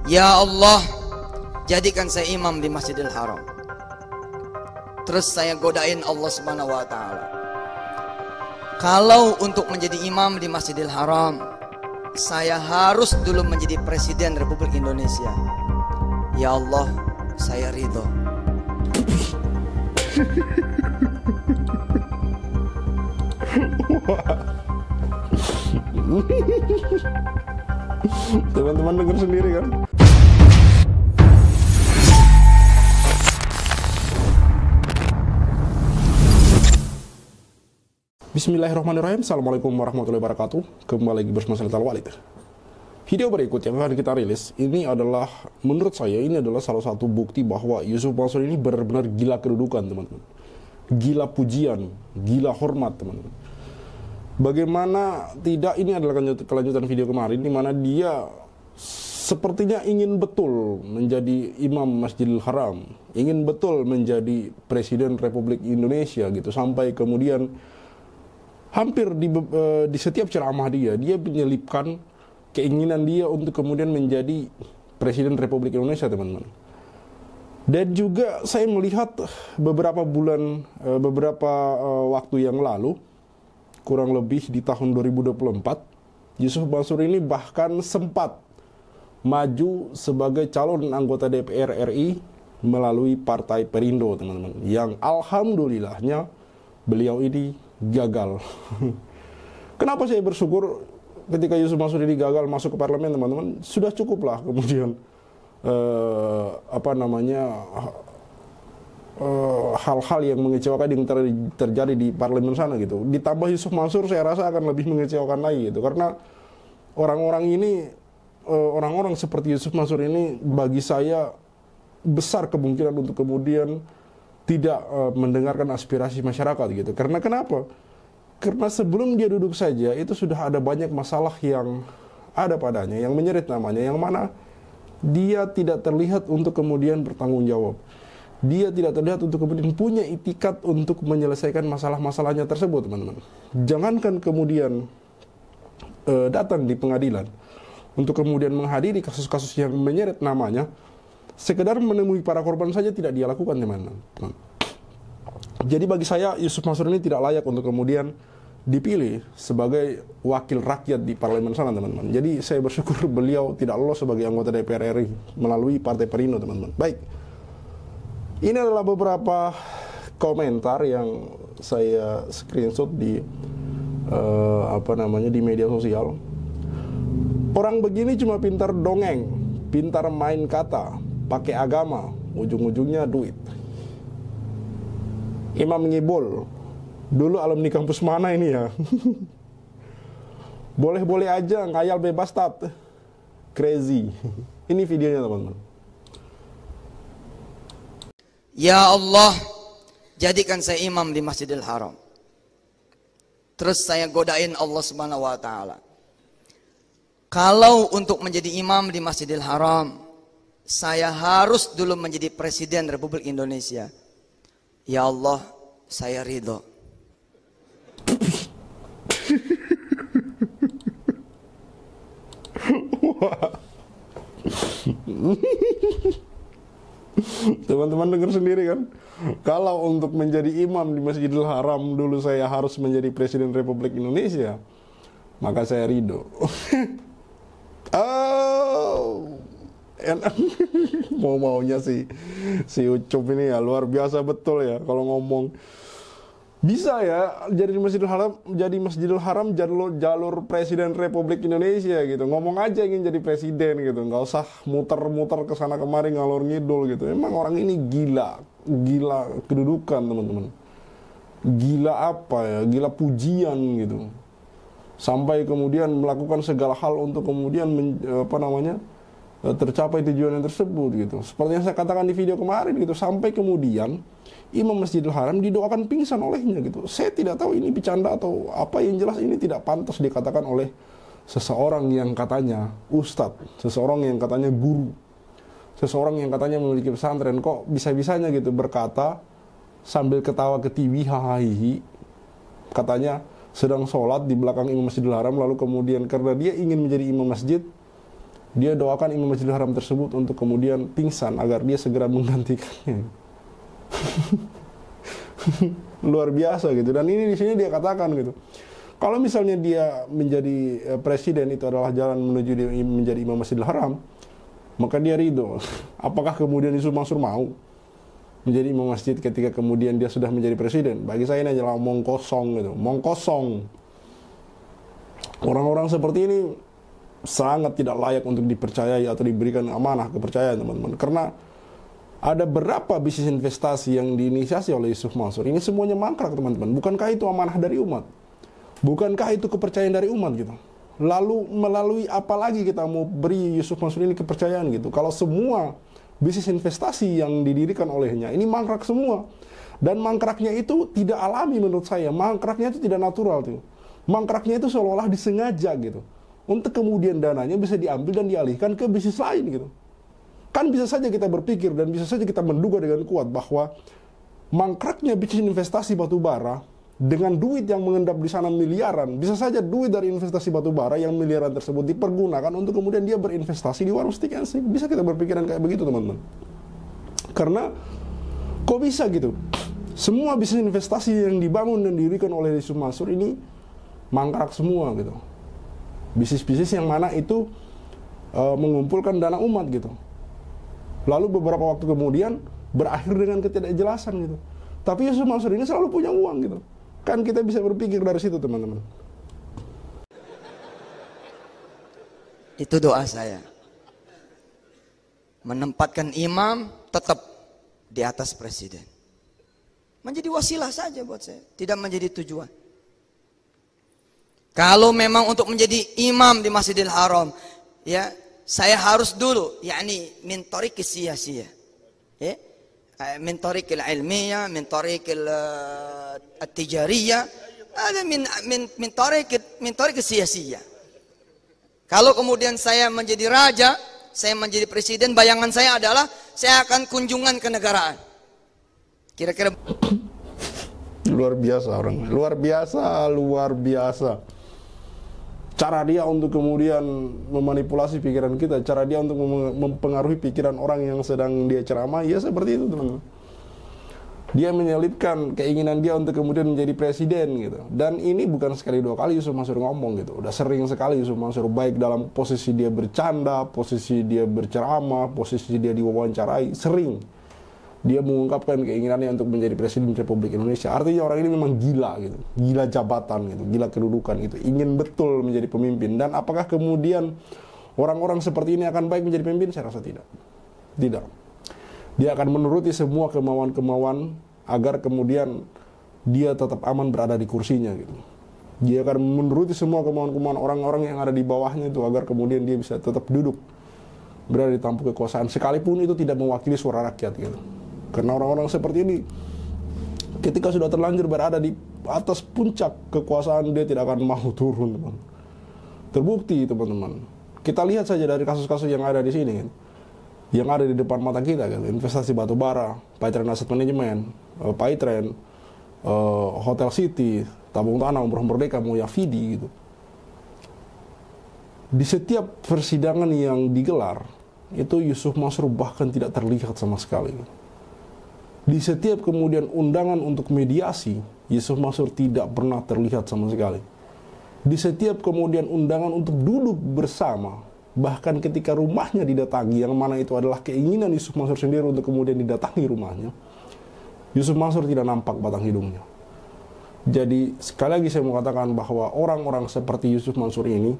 Ya Allah, jadikan saya imam di Masjidil Haram. Terus saya godain Allah Subhanahu wa taala. Kalau untuk menjadi imam di Masjidil Haram, saya harus dulu menjadi Presiden Republik Indonesia. Ya Allah, saya ridho. Teman-teman dengar sendiri kan? Bismillahirrahmanirrahim. Assalamualaikum warahmatullahi wabarakatuh. Kembali lagi bersama saya Talwalid. Video berikut yang akan kita rilis ini adalah, menurut saya ini adalah salah satu bukti bahwa Yusuf Mansur ini benar-benar gila kedudukan, teman-teman. Gila pujian, gila hormat, teman-teman. Bagaimana tidak, ini adalah kelanjutan video kemarin di mana dia sepertinya ingin betul menjadi imam Masjidil Haram, ingin betul menjadi Presiden Republik Indonesia gitu, sampai kemudian hampir di setiap ceramah dia menyelipkan keinginan dia untuk kemudian menjadi Presiden Republik Indonesia, teman-teman. Dan juga saya melihat beberapa waktu yang lalu, kurang lebih di tahun 2024, Yusuf Mansur ini bahkan sempat maju sebagai calon anggota DPR RI melalui Partai Perindo, teman-teman. Yang alhamdulillahnya beliau ini gagal. Kenapa saya bersyukur ketika Yusuf Mansur ini gagal masuk ke parlemen, teman-teman? Sudah cukuplah kemudian hal-hal yang mengecewakan yang terjadi di parlemen sana gitu. Ditambah Yusuf Mansur, saya rasa akan lebih mengecewakan lagi gitu, karena orang-orang seperti Yusuf Mansur ini bagi saya besar kemungkinan untuk kemudian tidak mendengarkan aspirasi masyarakat gitu. Karena kenapa? Karena sebelum dia duduk saja itu sudah ada banyak masalah yang ada padanya, yang menyeret namanya, yang mana dia tidak terlihat untuk kemudian bertanggung jawab. Dia tidak terlihat untuk kemudian punya itikat untuk menyelesaikan masalah-masalahnya tersebut, teman-teman. Jangankan kemudian datang di pengadilan untuk kemudian menghadiri kasus-kasus yang menyeret namanya, sekedar menemui para korban saja tidak dia lakukan, teman-teman. Jadi bagi saya Yusuf Mansur ini tidak layak untuk kemudian dipilih sebagai wakil rakyat di parlemen sana, teman-teman. Jadi saya bersyukur beliau tidak lolos sebagai anggota DPR RI melalui Partai Perindo, teman-teman. Baik, ini adalah beberapa komentar yang saya screenshot di di media sosial. Orang begini cuma pintar dongeng, pintar main kata, pakai agama, ujung-ujungnya duit. Imam Ngibul, dulu alumni kampus mana ini ya? Boleh-boleh aja, ngayal bebas tat. Crazy. Ini videonya, teman-teman. Ya Allah, jadikan saya imam di Masjidil Haram. Terus saya godain Allah Subhanahu wa taala. Kalau untuk menjadi imam di Masjidil Haram, saya harus dulu menjadi Presiden Republik Indonesia. Ya Allah, saya ridho. Teman-teman dengar sendiri kan? Kalau untuk menjadi imam di Masjidil Haram dulu saya harus menjadi Presiden Republik Indonesia, maka saya ridho. Mau-maunya si Ucup ini ya luar biasa betul ya kalau ngomong. Bisa ya jadi Masjidil Haram jalur Presiden Republik Indonesia gitu. Ngomong aja ingin jadi presiden gitu, nggak usah muter-muter ke sana kemari ngalor ngidul gitu. Emang orang ini gila kedudukan, teman-teman. Gila apa ya? Gila pujian gitu. Sampai kemudian melakukan segala hal untuk kemudian tercapai tujuan yang tersebut gitu. Seperti yang saya katakan di video kemarin gitu, sampai kemudian Imam Masjidil Haram didoakan pingsan olehnya gitu. Saya tidak tahu ini bercanda atau apa, yang jelas ini tidak pantas dikatakan oleh seseorang yang katanya ustadz, seseorang yang katanya guru, seseorang yang katanya memiliki pesantren, kok bisa-bisanya gitu berkata sambil ketawa ketiwi, hahaha, katanya sedang sholat di belakang Imam Masjidil Haram, lalu kemudian karena dia ingin menjadi imam masjid, dia doakan Imam Masjidil Haram tersebut untuk kemudian pingsan agar dia segera menggantikannya. Luar biasa gitu. Dan ini di sini dia katakan gitu, kalau misalnya dia menjadi presiden itu adalah jalan menuju dia menjadi Imam Masjidil Haram, maka dia ridho. Apakah kemudian Yusuf Mansur mau menjadi imam masjid ketika kemudian dia sudah menjadi presiden? Bagi saya ini adalah omong kosong gitu, omong kosong. Orang-orang seperti ini sangat tidak layak untuk dipercayai atau diberikan amanah kepercayaan, teman-teman. Karena ada beberapa bisnis investasi yang diinisiasi oleh Yusuf Mansur. Ini semuanya mangkrak, teman-teman. Bukankah itu amanah dari umat? Bukankah itu kepercayaan dari umat gitu? Lalu melalui apa lagi kita mau beri Yusuf Mansur ini kepercayaan gitu? Kalau semua bisnis investasi yang didirikan olehnya ini mangkrak semua. Dan mangkraknya itu tidak alami menurut saya. Mangkraknya itu tidak natural tuh. Mangkraknya itu seolah-olah disengaja gitu, untuk kemudian dananya bisa diambil dan dialihkan ke bisnis lain gitu. Kan bisa saja kita berpikir dan bisa saja kita menduga dengan kuat bahwa mangkraknya bisnis investasi batu bara dengan duit yang mengendap di sana miliaran, bisa saja duit dari investasi batu bara yang miliaran tersebut dipergunakan untuk kemudian dia berinvestasi di warung stick and stick. Bisa kita berpikiran kayak begitu, teman-teman. Karena kok bisa gitu? Semua bisnis investasi yang dibangun dan didirikan oleh Yusuf Mansur ini mangkrak semua gitu. Bisnis-bisnis yang mana itu mengumpulkan dana umat gitu. Lalu beberapa waktu kemudian berakhir dengan ketidakjelasan gitu. Tapi Yusuf Mansur ini selalu punya uang gitu. Kan kita bisa berpikir dari situ, teman-teman. Itu doa saya. Menempatkan imam tetap di atas presiden. Menjadi wasilah saja buat saya, tidak menjadi tujuan. Kalau memang untuk menjadi imam di Masjidil Haram, ya, saya harus dulu, yakni min tariq siyasiyah, ya, min tariq al-ilmiyah, min tariq al-tijariyah, ada min tariq siyasiyah. Kalau kemudian saya menjadi raja, saya menjadi presiden, bayangan saya adalah saya akan kunjungan ke negaraan. Kira-kira luar biasa orang, luar biasa. Cara dia untuk kemudian memanipulasi pikiran kita, cara dia untuk mempengaruhi pikiran orang yang sedang dia ceramah, ya seperti itu, teman-teman. Dia menyelipkan keinginan dia untuk kemudian menjadi presiden gitu. Dan ini bukan sekali dua kali Yusuf Mansur ngomong gitu. Udah sering sekali Yusuf Mansur, baik dalam posisi dia bercanda, posisi dia berceramah, posisi dia diwawancarai, sering dia mengungkapkan keinginannya untuk menjadi presiden Republik Indonesia. Artinya orang ini memang gila gitu, gila jabatan gitu, gila kedudukan gitu, ingin betul menjadi pemimpin. Dan apakah kemudian orang-orang seperti ini akan baik menjadi pemimpin? Saya rasa tidak. Tidak. Dia akan menuruti semua kemauan-kemauan agar kemudian dia tetap aman berada di kursinya gitu. Dia akan menuruti semua kemauan-kemauan orang-orang yang ada di bawahnya itu agar kemudian dia bisa tetap duduk berada di tampuk kekuasaan, sekalipun itu tidak mewakili suara rakyat gitu. Karena orang-orang seperti ini ketika sudah terlanjur berada di atas puncak kekuasaan, dia tidak akan mau turun, teman. Terbukti, teman-teman. Kita lihat saja dari kasus-kasus yang ada di sini, yang ada di depan mata kita, gitu. Investasi batu bara, Paitren Asset Management, Paitren, Hotel City, Tabung Tanah, Umroh Merdeka, Moyafidi, gitu. Di setiap persidangan yang digelar, itu Yusuf Mansur bahkan tidak terlihat sama sekali. Di setiap kemudian undangan untuk mediasi, Yusuf Mansur tidak pernah terlihat sama sekali. Di setiap kemudian undangan untuk duduk bersama, bahkan ketika rumahnya didatangi, yang mana itu adalah keinginan Yusuf Mansur sendiri untuk kemudian didatangi rumahnya, Yusuf Mansur tidak nampak batang hidungnya. Jadi sekali lagi saya mau katakan bahwa orang-orang seperti Yusuf Mansur ini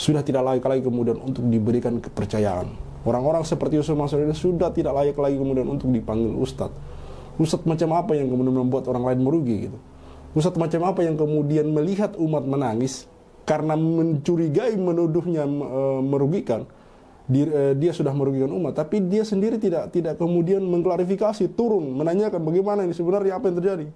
sudah tidak layak lagi kemudian untuk diberikan kepercayaan. Orang-orang seperti Yusuf Mansur ini sudah tidak layak lagi kemudian untuk dipanggil ustadz. Ustadz macam apa yang kemudian membuat orang lain merugi gitu. Ustadz macam apa yang kemudian melihat umat menangis karena mencurigai, menuduhnya merugikan. Dia sudah merugikan umat, tapi dia sendiri tidak kemudian mengklarifikasi, turun menanyakan bagaimana ini sebenarnya, apa yang terjadi.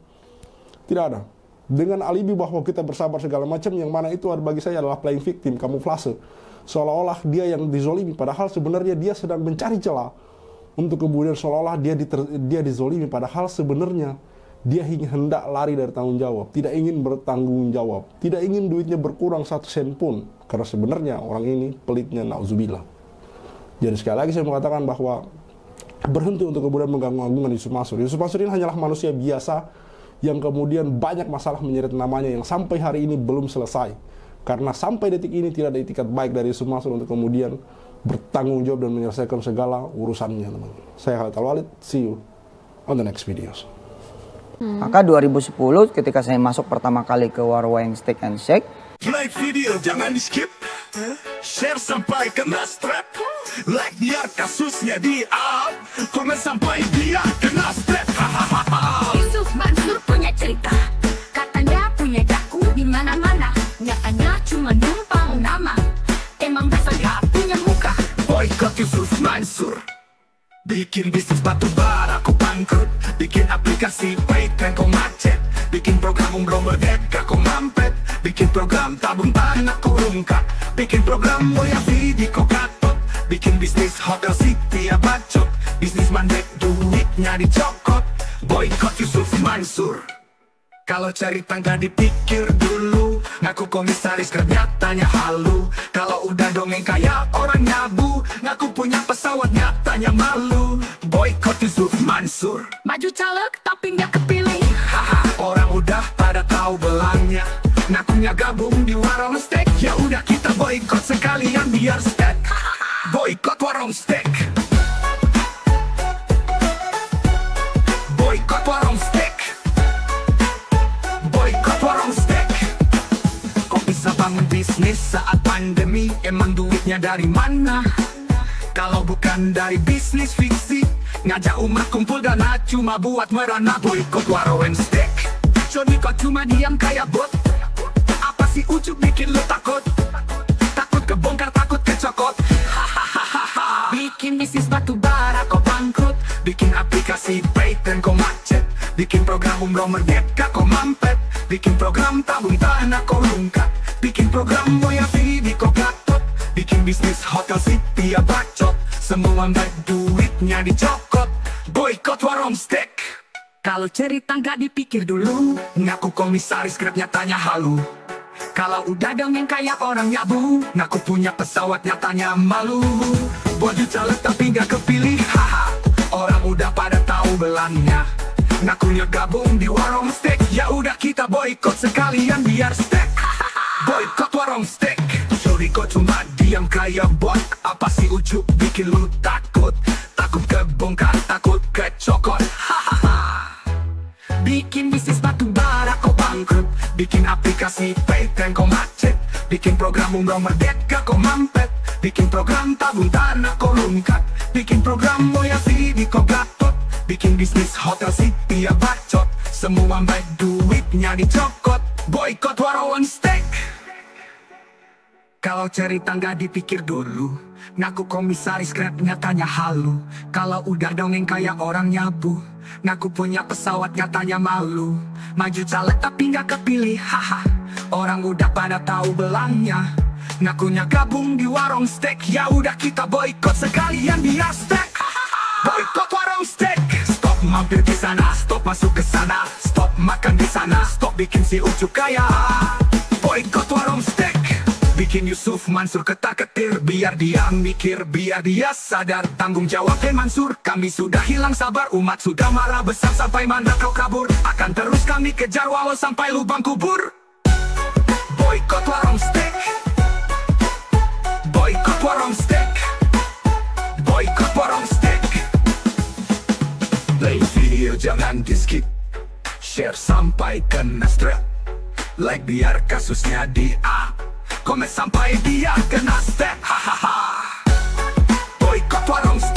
Tidak ada. Dengan alibi bahwa kita bersabar segala macam, yang mana itu bagi saya adalah playing victim, kamuflase. Seolah-olah dia yang dizolimi, padahal sebenarnya dia sedang mencari celah untuk kemudian seolah-olah dia dizolimi, padahal sebenarnya dia hendak lari dari tanggung jawab, tidak ingin bertanggung jawab, tidak ingin duitnya berkurang 1 sen pun, karena sebenarnya orang ini pelitnya, na'udzubillah. Jadi sekali lagi saya mengatakan bahwa berhenti untuk kemudian mengganggu-ganggukan Yusuf Mansur. Yusuf Mansur ini hanyalah manusia biasa yang kemudian banyak masalah menyeret namanya yang sampai hari ini belum selesai. Karena sampai detik ini tidak ada itikat baik dari Yusuf Mansur untuk kemudian bertanggung jawab dan menyelesaikan segala urusannya, teman. Saya Khalid Al-Walid, see you on the next videos. Maka 2010 ketika saya masuk pertama kali ke warung Steak and Shake, like video jangan di skip, share sampai kena strap, like biar kasusnya di up, komen sampai dia kena strap. Yusuf Mansur punya cerita, katanya punya daku di mana-mana, nyatanya cuma numpang nama, emang dasar gak punya muka. Boykot Yusuf Mansur, bikin bisnis batu bara kau bangkrut, bikin aplikasi Paytm kau macet, bikin program umroh merdeka kau mampet, bikin program tabung tanah kau rungkat, bikin program Moya Vidi kau gatot, bikin bisnis hotel city ya bacot, bisnis mandek duitnya dicokot. Boykot Yusuf Mansur. Kalau cari tangga dipikir dulu, ngaku komisaris nyatanya halu. Kalau udah dongeng kayak orang nyabu, ngaku punya pesawat nyatanya malu. Boykot Yusuf Mansur. Maju caleg tapi nggak kepilih. Haha, orang udah pada tahu belangnya, ngakunya gabung di warung steak. Ya udah kita boykot sekalian biar steak. Boykot warung steak. Boykot warung steak. Boykot warung steak. Kok bisa bangun bisnis saat pandemi? Emang duitnya dari mana? Kalau bukan dari bisnis fiksi, ngajak umat kumpul dana cuma buat merana. Boykot warung steak. Joni kok cuma diam kayak bot? Apa sih ujuk bikin lu takut? Takut kebongkar, takut kecokot. Bikin bisnis batu bara kau bangkrut, bikin aplikasi Paytm kau macet, bikin program umroh merdeka kau mampet, bikin program tabung tanah kau rungkat, bikin program Moya Vidi kau gatot, bikin bisnis hotel city ya bacot, semua baik duitnya dicokot. Boykot warung steak. Kalau cerita nggak dipikir dulu, ngaku komisaris Grab nyatanya halu. Kalau udah dongeng kayak orang nyabu, ngaku punya pesawat nyatanya malu. Baju caleg tapi nggak kepilih, haha. Orang udah pada tahu belangnya, ngakunya gabung di warung steak. Ya udah kita boykot sekalian biar steak. Boykot warung steak. Sorry kok cuma diam kayak bot? Apa sih ujuk bikin lu takut? Takut kebongkar, takut kecokot. Bikin bisnis batu bara kau bangkrut, bikin aplikasi Paytm kau macet, bikin program umroh merdeka kau mampet, bikin program tabung tanah kau rungkat, bikin program Moya Vidi kau gatot, bikin bisnis hotel city ya bacot, semua baik duitnya dicokot. Boykot warung steak. Kalau cerita nggak dipikir dulu, ngaku komisaris Grab nyatanya halu. Kalau udah dongeng kayak orang nyabu, ngaku punya pesawat nyatanya malu. Maju caleg tapi nggak kepilih, haha. Orang udah pada tahu belangnya, ngakunya gabung di warung steak. Ya udah kita boykot sekalian biar steak. Boykot warung steak. Stop mampir di sana, stop masuk ke sana, stop makan di sana, stop bikin si ujuk kaya. Boykot warung steak. Bikin Yusuf Mansur ketar-ketir, biar dia mikir, biar dia sadar tanggung jawabnya Mansur. Kami sudah hilang sabar, umat sudah marah besar sampai mana kau kabur. Akan terus kami kejar walau sampai lubang kubur. Boykot warung steak. Boykot warung steak. Boykot warung steak. Like video jangan di skip, share sampai kena strap, like biar kasusnya di up, komen sampai dia kena step. Hahaha. Boykot warung steak.